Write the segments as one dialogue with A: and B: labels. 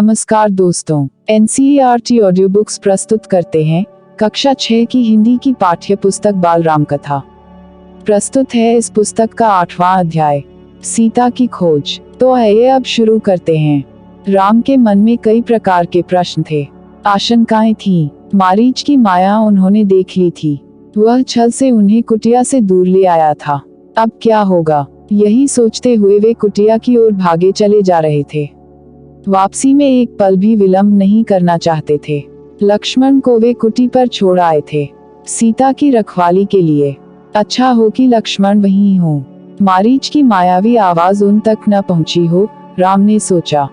A: नमस्कार दोस्तों, NCERT audio books प्रस्तुत करते हैं कक्षा 6 की हिंदी की पाठ्य पुस्तक बाल राम कथा। प्रस्तुत है इस पुस्तक का 8वां अध्याय, सीता की खोज। तो आइए अब शुरू करते हैं। राम के मन में कई प्रकार के प्रश्न थे, आशंकाएं थीं। मारीच की माया उन्होंने देख ली थी, वह छल से उन्हें कुटिया से दूर ले आया था। अब क्या होगा, यही सोचते हुए वे कुटिया की ओर भागे चले जा रहे थे। वापसी में एक पल भी विलंब नहीं करना चाहते थे। लक्ष्मण को वे कुटी पर छोड़ आए थे, सीता की रखवाली के लिए। अच्छा हो कि लक्ष्मण वहीं हो, मारीच की मायावी आवाज उन तक न पहुंची हो, राम ने सोचा।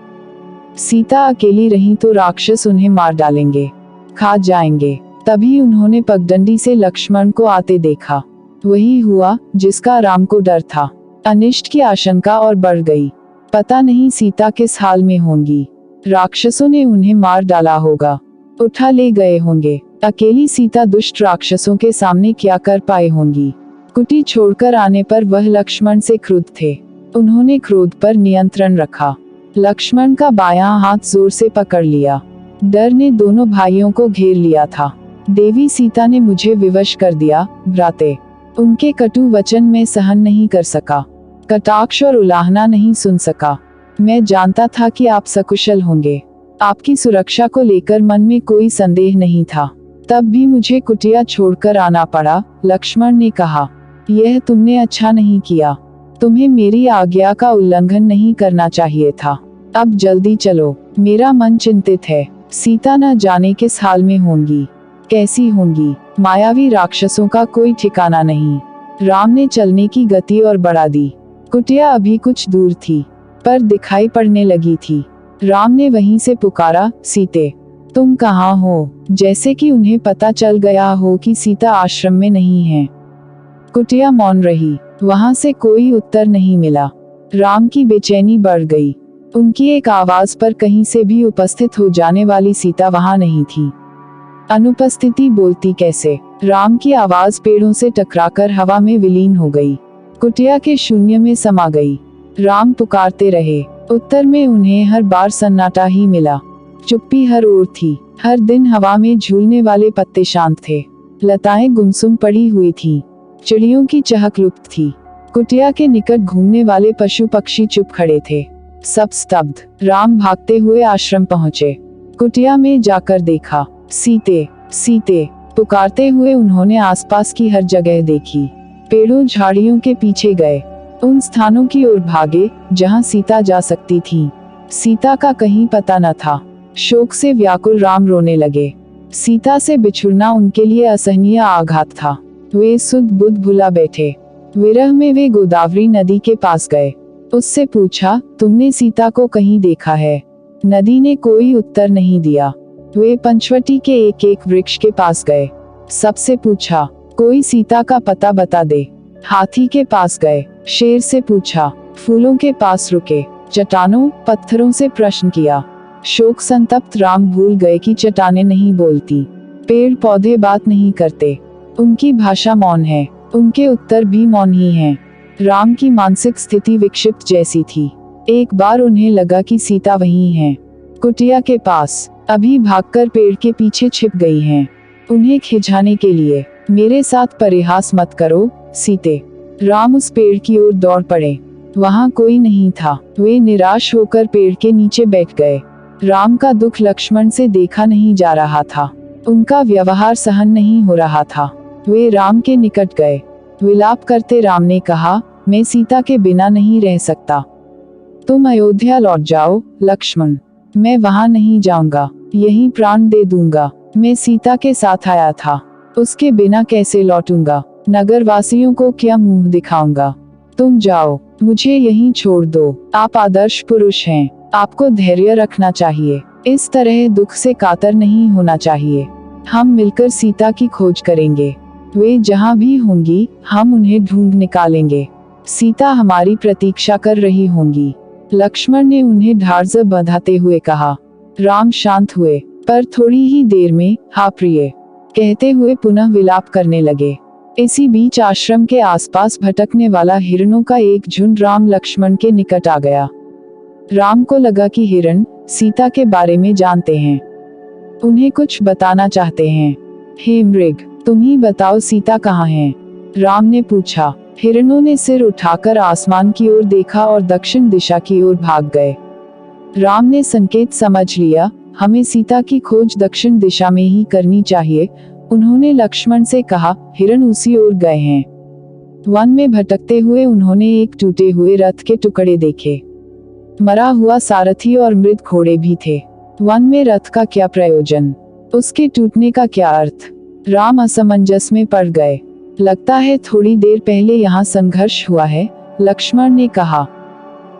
A: सीता अकेली रही तो राक्षस उन्हें मार डालेंगे, खा जाएंगे। तभी उन्होंने पगडंडी से लक्ष्मण को आते देखा। वही हुआ जिसका राम को डर था। अनिष्ट की आशंका और बढ़ गई। पता नहीं सीता किस हाल में होंगी, राक्षसों ने उन्हें मार डाला होगा, उठा ले गए होंगे। अकेली सीता दुष्ट राक्षसों के सामने क्या कर पाए होंगी। कुटी छोड़कर आने पर वह लक्ष्मण से क्रुद्ध थे। उन्होंने क्रोध पर नियंत्रण रखा। लक्ष्मण का बायां हाथ जोर से पकड़ लिया। डर ने दोनों भाइयों को घेर लिया था। देवी सीता ने मुझे विवश कर दिया, भ्राते। उनके कटु वचन में सहन नहीं कर सका, कटाक्ष और उलाहना नहीं सुन सका। मैं जानता था कि आप सकुशल होंगे, आपकी सुरक्षा को लेकर मन में कोई संदेह नहीं था। तब भी मुझे कुटिया छोड़कर आना पड़ा, लक्ष्मण ने कहा। यह तुमने अच्छा नहीं किया, तुम्हें मेरी आज्ञा का उल्लंघन नहीं करना चाहिए था। अब जल्दी चलो, मेरा मन चिंतित है। सीता न जाने किस हाल में होंगी, कैसी होंगी। मायावी राक्षसों का कोई ठिकाना नहीं। राम ने चलने की गति और बढ़ा दी। कुटिया अभी कुछ दूर थी, पर दिखाई पड़ने लगी थी। राम ने वहीं से पुकारा, सीते, तुम कहाँ हो? जैसे कि उन्हें पता चल गया हो कि सीता आश्रम में नहीं है। कुटिया मौन रही, वहां से कोई उत्तर नहीं मिला। राम की बेचैनी बढ़ गई। उनकी एक आवाज पर कहीं से भी उपस्थित हो जाने वाली सीता वहां नहीं थी। अनुपस्थिति बोलती कैसे? राम की आवाज पेड़ों से टकराकर हवा में विलीन हो गई, कुटिया के शून्य में समा गई। राम पुकारते रहे, उत्तर में उन्हें हर बार सन्नाटा ही मिला। चुप्पी हर ओर थी। हर दिन हवा में झूलने वाले पत्ते शांत थे, लताएं गुमसुम पड़ी हुई थीं, चिड़ियों की चहक लुप्त थी। कुटिया के निकट घूमने वाले पशु पक्षी चुप खड़े थे, सब स्तब्ध। राम भागते हुए आश्रम पहुँचे। कुटिया में जाकर देखा, सीते, सीते पुकारते हुए उन्होंने आसपास की हर जगह देखी। पेड़ों झाड़ियों के पीछे गए, उन स्थानों की ओर भागे जहां सीता जा सकती थी। सीता का कहीं पता न था। शोक से व्याकुल राम रोने लगे। सीता से बिछुड़ना उनके लिए असहनीय आघात था। वे सुध बुध भुला बैठे। विरह में वे गोदावरी नदी के पास गए। उससे पूछा, तुमने सीता को कहीं देखा है? नदी ने कोई उत्तर नहीं दिया। वे पंचवटी के एक एक वृक्ष के पास गए, सबसे पूछा, कोई सीता का पता बता दे। हाथी के पास गए, शेर से पूछा, फूलों के पास रुके, चट्टानों पत्थरों से प्रश्न किया। शोक संतप्त राम भूल गए कि चट्टानें नहीं बोलती, पेड़ पौधे बात नहीं करते, उनकी भाषा मौन है, उनके उत्तर भी मौन ही हैं। राम की मानसिक स्थिति विक्षिप्त जैसी थी। एक बार उन्हें लगा कि सीता वहीं है, कुटिया के पास, अभी भागकर पेड़ के पीछे छिप गई हैं, उन्हें खिंचाने के लिए। मेरे साथ परिहास मत करो, सीते। राम उस पेड़ की ओर दौड़ पड़े। वहां कोई नहीं था। वे निराश होकर पेड़ के नीचे बैठ गए। राम का दुख लक्ष्मण से देखा नहीं जा रहा था, उनका व्यवहार सहन नहीं हो रहा था। वे राम के निकट गए। विलाप करते राम ने कहा, मैं सीता के बिना नहीं रह सकता। तुम अयोध्या लौट जाओ, लक्ष्मण। मैं वहां नहीं जाऊंगा, यहीं प्राण दे दूंगा। मैं सीता के साथ आया था, उसके बिना कैसे लौटूंगा? नगर वासियों को क्या मुंह दिखाऊंगा? तुम जाओ, मुझे यहीं छोड़ दो। आप आदर्श पुरुष हैं, आपको धैर्य रखना चाहिए। इस तरह दुख से कातर नहीं होना चाहिए। हम मिलकर सीता की खोज करेंगे। वे जहाँ भी होंगी, हम उन्हें ढूंढ निकालेंगे। सीता हमारी प्रतीक्षा कर रही होंगी। लक्ष्मण ने उन्हें ढाल से बंधाते हुए कहा। राम शांत हुए, पर थोड़ी ही देर में, हाँ प्रिय कहते हुए पुनः विलाप करने लगे। इसी बीच आश्रम के आसपास भटकने वाला हिरणों का एक झुंड राम लक्ष्मण के निकट आ गया। राम को लगा कि हिरण सीता के बारे में जानते हैं, उन्हें कुछ बताना चाहते हैं। हे मृग, तुम ही बताओ सीता कहाँ है? राम ने पूछा। हिरणों ने सिर उठाकर आसमान की ओर देखा और दक्षिण दिशा की ओर भाग गए। राम ने संकेत समझ लिया, हमें सीता की खोज दक्षिण दिशा में ही करनी चाहिए। उन्होंने लक्ष्मण से कहा, हिरण उसी ओर गए हैं। वन में भटकते हुए उन्होंने एक टूटे हुए रथ के टुकड़े देखे। मरा हुआ सारथी और मृत घोड़े भी थे। वन में रथ का क्या प्रयोजन? उसके टूटने का क्या अर्थ? राम असमंजस में पड़ गए। लगता है थोड़ी देर पहले यहाँ संघर्ष हुआ है, लक्ष्मण ने कहा।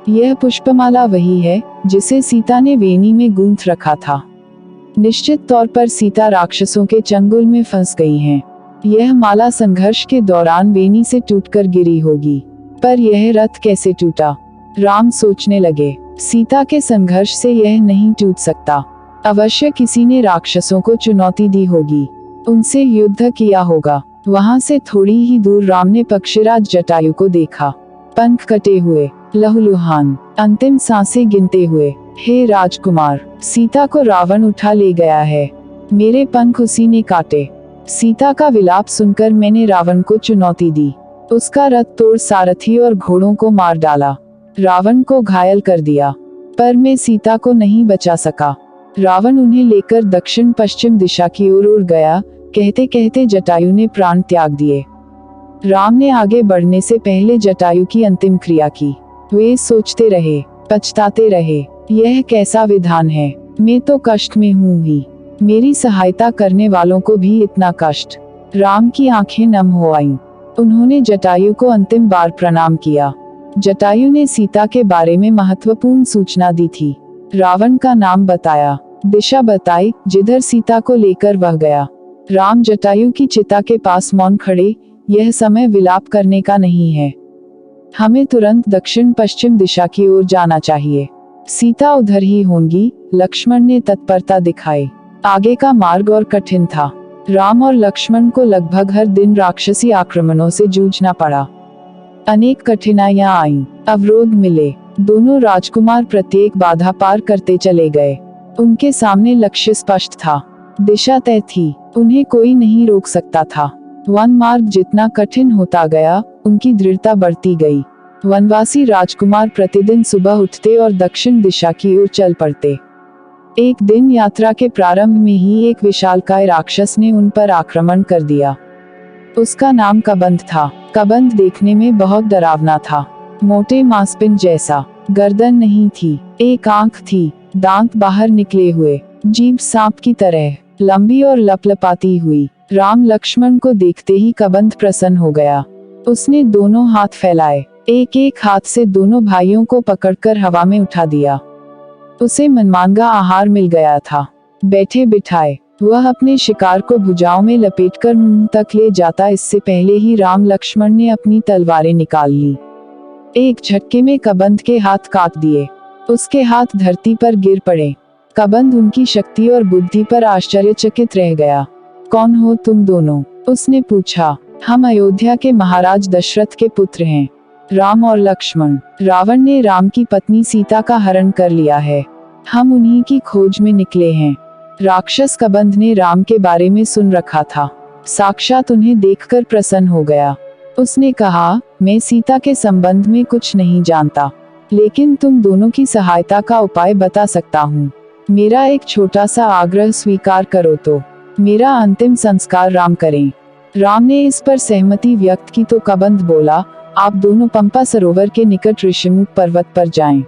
A: यह पुष्पमाला वही है जिसे सीता ने वेणी में गूंथ रखा था। निश्चित तौर पर सीता राक्षसों के चंगुल में फंस गई हैं। यह माला संघर्ष के दौरान वेणी से टूटकर गिरी होगी, पर यह रथ कैसे टूटा? राम सोचने लगे। सीता के संघर्ष से यह नहीं टूट सकता। अवश्य किसी ने राक्षसों को चुनौती दी होगी, उनसे युद्ध किया होगा। वहां से थोड़ी ही दूर राम ने पक्षीराज जटायु को देखा, पंख कटे हुए, लहूलुहान, अंतिम सांसें गिनते हुए। हे राजकुमार, सीता को रावण उठा ले गया है, मेरे पंख उसी ने काटे। सीता का विलाप सुनकर मैंने रावण को चुनौती दी। उसका रथ तोड़ सारथी और घोड़ों को मार डाला, रावण को घायल कर दिया, पर मैं सीता को नहीं बचा सका। रावण उन्हें लेकर दक्षिण पश्चिम दिशा की ओर उड़ गया। कहते कहते जटायु ने प्राण त्याग दिए। राम ने आगे बढ़ने से पहले जटायु की अंतिम क्रिया की। वे सोचते रहे, पछताते रहे, यह कैसा विधान है? मैं तो कष्ट में हूँ ही, मेरी सहायता करने वालों को भी इतना कष्ट। राम की आंखें नम हो आईं। उन्होंने जटायु को अंतिम बार प्रणाम किया। जटायु ने सीता के बारे में महत्वपूर्ण सूचना दी थी। रावण का नाम बताया, दिशा बताई जिधर सीता को लेकर वह गया। राम जटायु की चिता के पास मौन खड़े। यह समय विलाप करने का नहीं है, हमें तुरंत दक्षिण पश्चिम दिशा की ओर जाना चाहिए। सीता उधर ही होंगी, लक्ष्मण ने तत्परता दिखाई। आगे का मार्ग और कठिन था। राम और लक्ष्मण को लगभग हर दिन राक्षसी आक्रमणों से जूझना पड़ा। अनेक कठिनाइयां आईं, अवरोध मिले। दोनों राजकुमार प्रत्येक बाधा पार करते चले गए। उनके सामने लक्ष्य स्पष्ट था, दिशा तय थी, उन्हें कोई नहीं रोक सकता था। वन मार्ग जितना कठिन होता गया, उनकी दृढ़ता बढ़ती गई। वनवासी राजकुमार प्रतिदिन सुबह उठते और दक्षिण दिशा की ओर चल पड़ते। एक दिन यात्रा के प्रारंभ में ही एक विशालकाय राक्षस ने उन पर आक्रमण कर दिया। उसका नाम कबंध था। कबंध देखने में बहुत डरावना था, मोटे मांसपिंड जैसा। गर्दन नहीं थी, एक आंख थी, दांत बाहर निकले हुए, जीभ सांप की तरह लंबी और लपलपाती हुई। राम लक्ष्मण को देखते ही कबंध प्रसन्न हो गया। उसने दोनों हाथ फैलाए, एक एक हाथ से दोनों भाइयों को पकड़कर हवा में उठा दिया। उसे मनमांगा आहार मिल गया था। बैठे बिठाए वह अपने शिकार को भुजाओं में लपेटकर मुंह तक ले जाता। इससे पहले ही राम लक्ष्मण ने अपनी तलवारें निकाल ली। एक झटके में कबंध के हाथ काट दिए। उसके हाथ धरती पर गिर पड़े। कबंध उनकी शक्ति और बुद्धि पर आश्चर्यचकित रह गया। कौन हो तुम दोनों? उसने पूछा। हम अयोध्या के महाराज दशरथ के पुत्र हैं, राम और लक्ष्मण। रावण ने राम की पत्नी सीता का हरण कर लिया है, हम उन्हीं की खोज में निकले हैं। राक्षस कबंध ने राम के बारे में सुन रखा था, साक्षात उन्हें देखकर प्रसन्न हो गया। उसने कहा, मैं सीता के संबंध में कुछ नहीं जानता, लेकिन तुम दोनों की सहायता का उपाय बता सकता हूँ। मेरा एक छोटा सा आग्रह स्वीकार करो तो मेरा अंतिम संस्कार राम करें। राम ने इस पर सहमति व्यक्त की तो कबंध बोला, आप दोनों पंपा सरोवर के निकट ऋषिमुख पर्वत पर जाएं।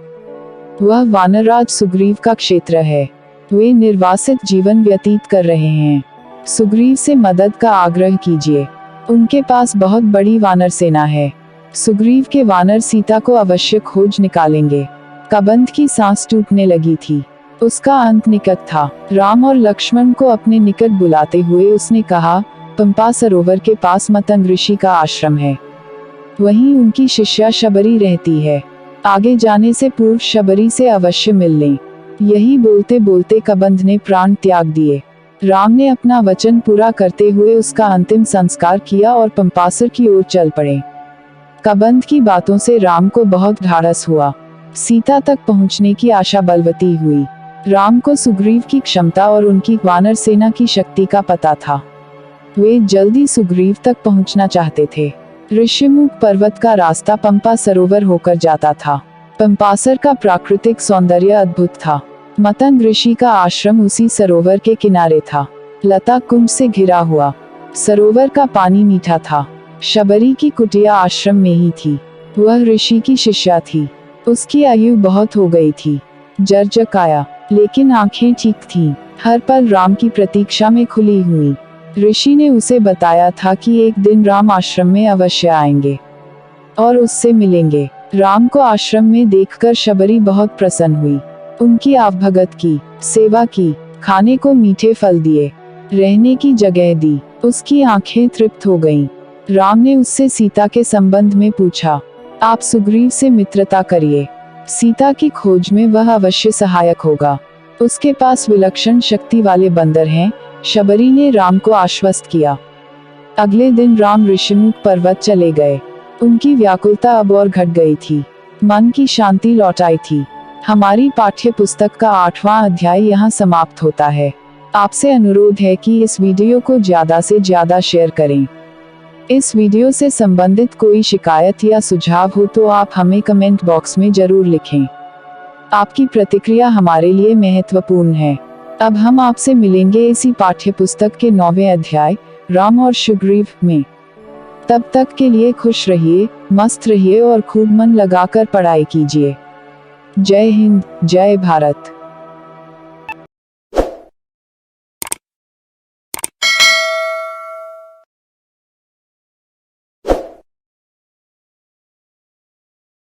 A: वह वानरराज सुग्रीव का क्षेत्र है। वे निर्वासित जीवन व्यतीत कर रहे हैं। सुग्रीव से मदद का आग्रह कीजिए, उनके पास बहुत बड़ी वानर सेना है। सुग्रीव के वानर सीता को अवश्य खोज निकालेंगे। कबंध की सांस टूटने लगी थी, उसका अंत निकट था। राम और लक्ष्मण को अपने निकट बुलाते हुए उसने कहा, पंपा सरोवर के पास मतंग ऋषि का आश्रम है, वहीं उनकी शिष्या शबरी रहती है। आगे जाने से पूर्व शबरी से अवश्य मिल लें। यही बोलते बोलते कबंध ने प्राण त्याग दिए। राम ने अपना वचन पूरा करते हुए उसका अंतिम संस्कार किया और पंपासर की ओर चल पड़े। कबंध की बातों से राम को बहुत ढाढ़स हुआ। सीता तक पहुंचने की आशा बलवती हुई। राम को सुग्रीव की क्षमता और उनकी वानर सेना की शक्ति का पता था। वे जल्दी सुग्रीव तक पहुंचना चाहते थे। ऋषिमुख पर्वत का रास्ता पंपा सरोवर होकर जाता था। पंपासर का प्राकृतिक सौंदर्य अद्भुत था। मतंग ऋषि का आश्रम उसी सरोवर के किनारे था। लता कुंज से घिरा हुआ सरोवर का पानी मीठा था। शबरी की कुटिया आश्रम में ही थी। वह ऋषि की शिष्या थी। उसकी आयु बहुत हो गई थी, जर्जर काया, लेकिन आंखें ठीक थीं। हर पल राम की प्रतीक्षा में खुली हुई। ऋषि ने उसे बताया था कि एक दिन राम आश्रम में अवश्य आएंगे और उससे मिलेंगे। राम को आश्रम में देखकर शबरी बहुत प्रसन्न हुई। उनकी आवभगत की, सेवा की, खाने को मीठे फल दिए, रहने की जगह दी। उसकी आंखें तृप्त हो गईं। राम ने उससे सीता के संबंध में पूछा। आप सुग्रीव से मित्रता करिए। सीता की खोज में वह अवश्य सहायक होगा। उसके पास विलक्षण शक्ति वाले बंदर हैं, शबरी ने राम को आश्वस्त किया। अगले दिन राम ऋषिमुख पर्वत चले गए। उनकी व्याकुलता अब और घट गई थी। मन की शांति लौट आई थी। हमारी पाठ्य पुस्तक का 8वां अध्याय यहाँ समाप्त होता है। आपसे अनुरोध है कि इस वीडियो को ज्यादा से ज्यादा शेयर करें। इस वीडियो से संबंधित कोई शिकायत या सुझाव हो तो आप हमें कमेंट बॉक्स में जरूर लिखें। आपकी प्रतिक्रिया हमारे लिए महत्वपूर्ण है। अब हम आपसे मिलेंगे इसी पाठ्य पुस्तक के 9वें अध्याय राम और सुग्रीव में। तब तक के लिए खुश रहिए, मस्त रहिए और खूब मन लगाकर पढ़ाई कीजिए। जय हिंद, जय भारत।